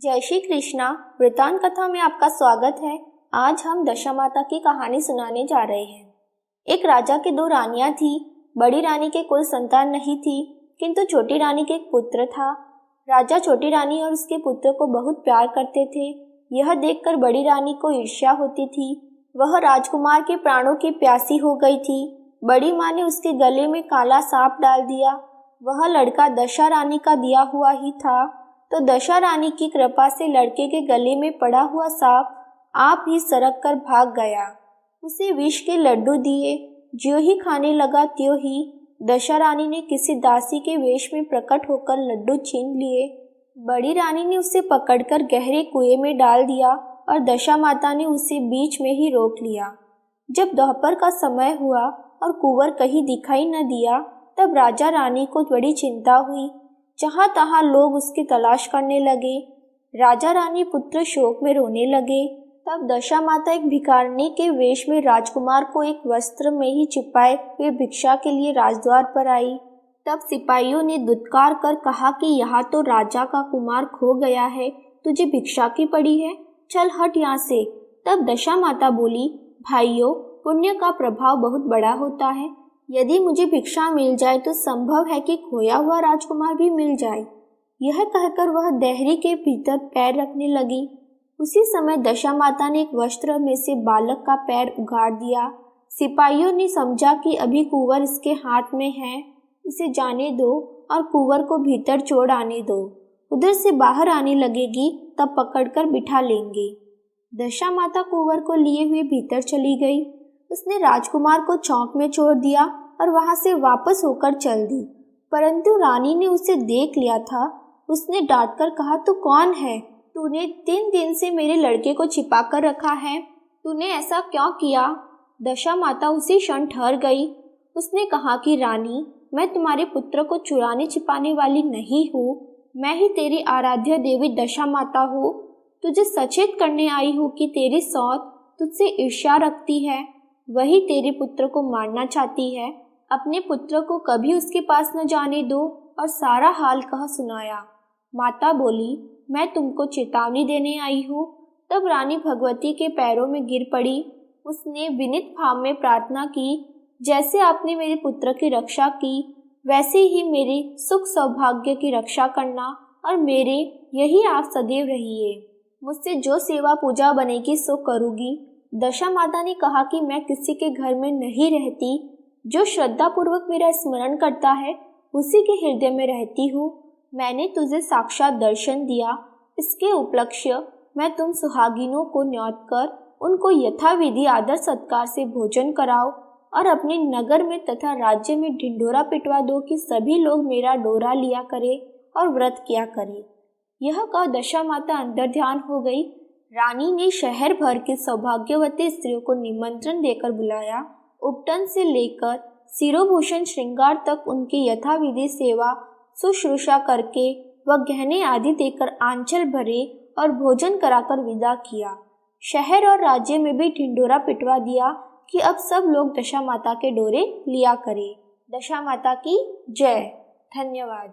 जय श्री कृष्णा। वृतांत कथा में आपका स्वागत है। आज हम दशामाता की कहानी सुनाने जा रहे हैं। एक राजा के दो रानियां थी। बड़ी रानी के कोई संतान नहीं थी, किंतु छोटी रानी के एक पुत्र था। राजा छोटी रानी और उसके पुत्र को बहुत प्यार करते थे। यह देखकर बड़ी रानी को ईर्ष्या होती थी। वह राजकुमार के प्राणों की प्यासी हो गई थी। बड़ी माँ ने उसके गले में काला सांप डाल दिया। वह लड़का दशा रानी का दिया हुआ ही था, तो दशा रानी की कृपा से लड़के के गले में पड़ा हुआ सांप आप ही सरक कर भाग गया। उसे विष के लड्डू दिए। ज्यों ही खाने लगा त्यों ही दशा रानी ने किसी दासी के वेश में प्रकट होकर लड्डू छीन लिए। बड़ी रानी ने उसे पकड़कर गहरे कुएं में डाल दिया और दशा माता ने उसे बीच में ही रोक लिया। जब दोपहर का समय हुआ और कुंवर कहीं दिखाई न दिया, तब राजा रानी को बड़ी चिंता हुई। जहाँ तहाँ लोग उसकी तलाश करने लगे। राजा रानी पुत्र शोक में रोने लगे। तब दशा माता एक भिखारिनी के वेश में राजकुमार को एक वस्त्र में ही छिपाए हुए भिक्षा के लिए राजद्वार पर आई। तब सिपाहियों ने दुत्कार कर कहा कि यहाँ तो राजा का कुमार खो गया है, तुझे भिक्षा की पड़ी है, चल हट यहाँ से। तब दशा माता बोली, भाइयों, पुण्य का प्रभाव बहुत बड़ा होता है। यदि मुझे भिक्षा मिल जाए तो संभव है कि खोया हुआ राजकुमार भी मिल जाए। यह कहकर वह देहरी के भीतर पैर रखने लगी। उसी समय दशा माता ने एक वस्त्र में से बालक का पैर उगाड़ दिया। सिपाहियों ने समझा कि अभी कुंवर इसके हाथ में है, इसे जाने दो और कुंवर को भीतर छोड़ आने दो। उधर से बाहर आने लगेगी तब पकड़कर बिठा लेंगे। दशा माता कुंवर को लिए हुए भीतर चली गई। उसने राजकुमार को चौक में छोड़ दिया और वहां से वापस होकर चल दी। परंतु रानी ने उसे देख लिया था। उसने डांटकर कहा, तू कौन है? तूने 3 दिन से मेरे लड़के को छिपा कर रखा है, तूने ऐसा क्यों किया? दशा माता उसी क्षण ठहर गई। उसने कहा कि रानी, मैं तुम्हारे पुत्र को चुराने छिपाने वाली नहीं हूँ। मैं ही तेरी आराध्य देवी दशा माता हूँ। तुझे सचेत करने आई हूँ कि तेरी सौत तुझसे ईर्ष्या रखती है, वही तेरे पुत्र को मारना चाहती है। अपने पुत्र को कभी उसके पास न जाने दो। और सारा हाल कह सुनाया। माता बोली, मैं तुमको चेतावनी देने आई हूँ। तब रानी भगवती के पैरों में गिर पड़ी। उसने विनीत भाव में प्रार्थना की, जैसे आपने मेरे पुत्र की रक्षा की, वैसे ही मेरे सुख सौभाग्य की रक्षा करना और मेरे यही आप सदैव रहिए। मुझसे जो सेवा पूजा बनेगी सो करूँगी। दशा माता ने कहा कि मैं किसी के घर में नहीं रहती। जो श्रद्धा पूर्वक मेरा स्मरण करता है उसी के हृदय में रहती हूँ। मैंने तुझे साक्षात दर्शन दिया। इसके उपलक्ष्य मैं तुम सुहागिनों को न्योत कर उनको यथाविधि आदर सत्कार से भोजन कराओ और अपने नगर में तथा राज्य में ढिंढोरा पिटवा दो कि सभी लोग मेरा डोरा लिया करे और व्रत किया करे। यह कह दशा माता अंदर ध्यान हो गई। रानी ने शहर भर के सौभाग्यवती स्त्रियों को निमंत्रण देकर बुलाया। उपटन से लेकर सिरोभूषण श्रृंगार तक उनकी यथाविधि सेवा शुश्रूषा करके वह गहने आदि देकर आंचल भरे और भोजन कराकर विदा किया। शहर और राज्य में भी ढिंढोरा पिटवा दिया कि अब सब लोग दशा माता के डोरे लिया करें। दशा माता की जय। धन्यवाद।